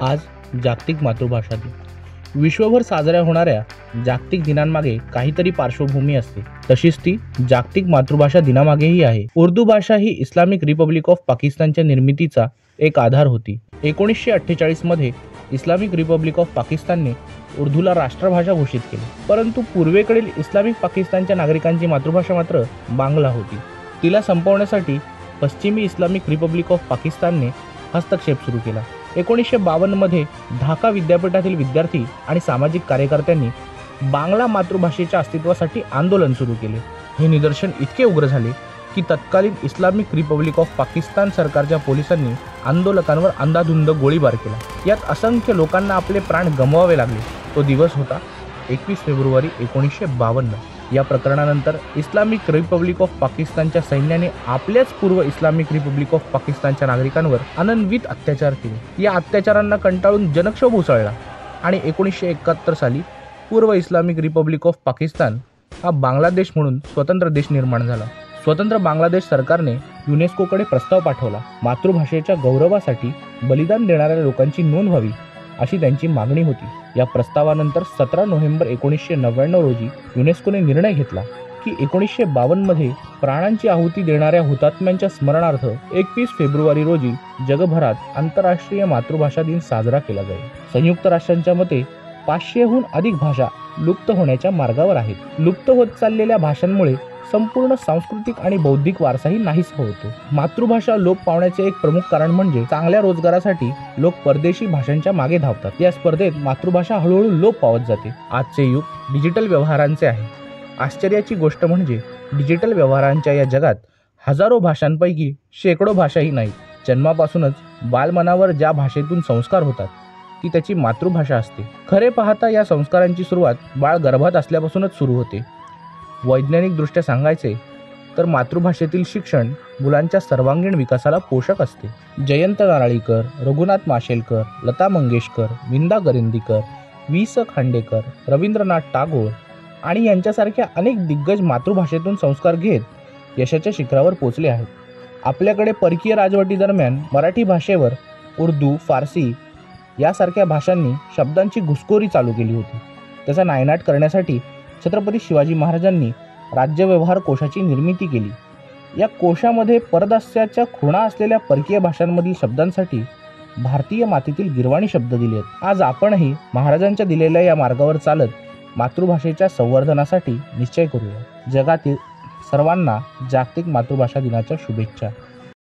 आज जागतिक मातृभाषा दिन. विश्वभर साजऱ्या होणाऱ्या जागतिक दिनांमागे काहीतरी पार्श्वभूमी असते. तशीच ती जागतिक मातृभाषा दिनामागेही आहे. उर्दू भाषा ही इस्लामिक रिपब्लिक ऑफ पाकिस्तानच्या निर्मितीचा एक आधार होती. 1948 मध्ये इस्लामिक रिपब्लिक ऑफ पाकिस्तानने उर्दूला राष्ट्रभाषा घोषित केले. परंतु पूर्वेकडील इस्लामिक पाकिस्तानच्या नागरिकांची मातृभाषा मात्र बांगला होती. तिला संपवण्यासाठी पश्चिमी इस्लामिक रिपब्लिक ऑफ पाकिस्तानने हस्तक्षेप सुरू केला. 1952 मध्ये ढाका विद्यापीठातील विद्यार्थी आणि सामाजिक कार्यकर्त्यांनी बांगला मातृभाषेच्या अस्तित्वासाठी आंदोलन सुरू केले. हे निदर्शन इतके उग्र झाले की तत्कालीन इस्लामिक रिपब्लिक ऑफ पाकिस्तान सरकारच्या पोलिसांनी आंदोलकांवर अंधाधुंद गोळीबार केला. यात असंख्य लोकांना आपले प्राण गमवावे लागले. तो दिवस होता 21 फेब्रुवारी 1952. या प्रकरणानंतर इस्लामिक रिपब्लिक ऑफ पाकिस्तानच्या सैन्याने आपल्याच पूर्व इस्लामिक रिपब्लिक ऑफ पाकिस्तानच्या नागरिकांवर अनन्वित अत्याचार केले. या अत्याचारांना कंटाळून जनक्षोभ उसळला आणि 1971 साली पूर्व इस्लामिक रिपब्लिक ऑफ पाकिस्तान हा बांगलादेश म्हणून स्वतंत्र देश निर्माण झाला. स्वतंत्र बांगलादेश सरकारने युनेस्कोकडे प्रस्ताव पाठवला. मातृभाषेच्या गौरवासाठी बलिदान देणाऱ्या लोकांची नोंद व्हावी अशी त्यांची मागणी होती. या प्रस्तावानंतर 17 नोव्हेंबर 1999 रोजी युनेस्कोने निर्णय घेतला की 1952 मध्ये प्राणांची आहुती देणाऱ्या हुतात्म्यांच्या स्मरणार्थ 21 फेब्रुवारी रोजी जगभरात आंतरराष्ट्रीय मातृभाषा दिन साजरा केला जाईल. संयुक्त राष्ट्रांच्या मते 500हून अधिक भाषा लुप्त होण्याच्या मार्गावर आहेत. लुप्त होत चाललेल्या भाषांमुळे संपूर्ण सांस्कृतिक आणि बौद्धिक वारसाही नाहीसा होतो. मातृभाषा लोप पावण्याचे एक प्रमुख कारण म्हणजे चांगल्या रोजगारासाठी लोक परदेशी भाषांच्या मागे धावतात. या स्पर्धेत मातृभाषा हळूहळू लोप पावत जाते. आजचे युग डिजिटल व्यवहारांचे आहे. आश्चर्याची गोष्ट म्हणजे डिजिटल व्यवहारांच्या या जगात हजारो भाषांपैकी शेकडो भाषाही नाहीत. जन्मापासूनच बालमनावर ज्या भाषेतून संस्कार होतात ती त्याची मातृभाषा असते. खरे पाहता या संस्कारांची सुरुवात बाळ गर्भात असल्यापासूनच सुरू होते. वैज्ञानिकदृष्ट्या सांगायचे तर मातृभाषेतील शिक्षण मुलांच्या सर्वांगीण विकासाला पोषक असते. जयंत नारळीकर, रघुनाथ माशेलकर, लता मंगेशकर, विंदा गरिंदीकर, वि. स. खांडेकर, रवींद्रनाथ टागोर आणि यांच्यासारख्या अनेक दिग्गज मातृभाषेतून संस्कार घेत यशाच्या शिखरावर पोचले आहेत. आपल्याकडे परकीय राजवटीदरम्यान मराठी भाषेवर उर्दू, फारसी यासारख्या भाषांनी शब्दांची घुसखोरी चालू केली होती. त्याचा नायनाट करण्यासाठी छत्रपती शिवाजी महाराजांनी राज्य व्यवहार कोशाची निर्मिती केली. या कोशामध्ये परदास्याच्या खुणा असलेल्या परकीय भाषांमधील शब्दांसाठी भारतीय मातीतील गिरवाणी शब्द दिले आहेत. आज आपणही महाराजांच्या दिलेल्या या मार्गावर चालत मातृभाषेच्या संवर्धनासाठी निश्चय करूया. जगातील सर्वांना जागतिक मातृभाषा दिनाच्या शुभेच्छा.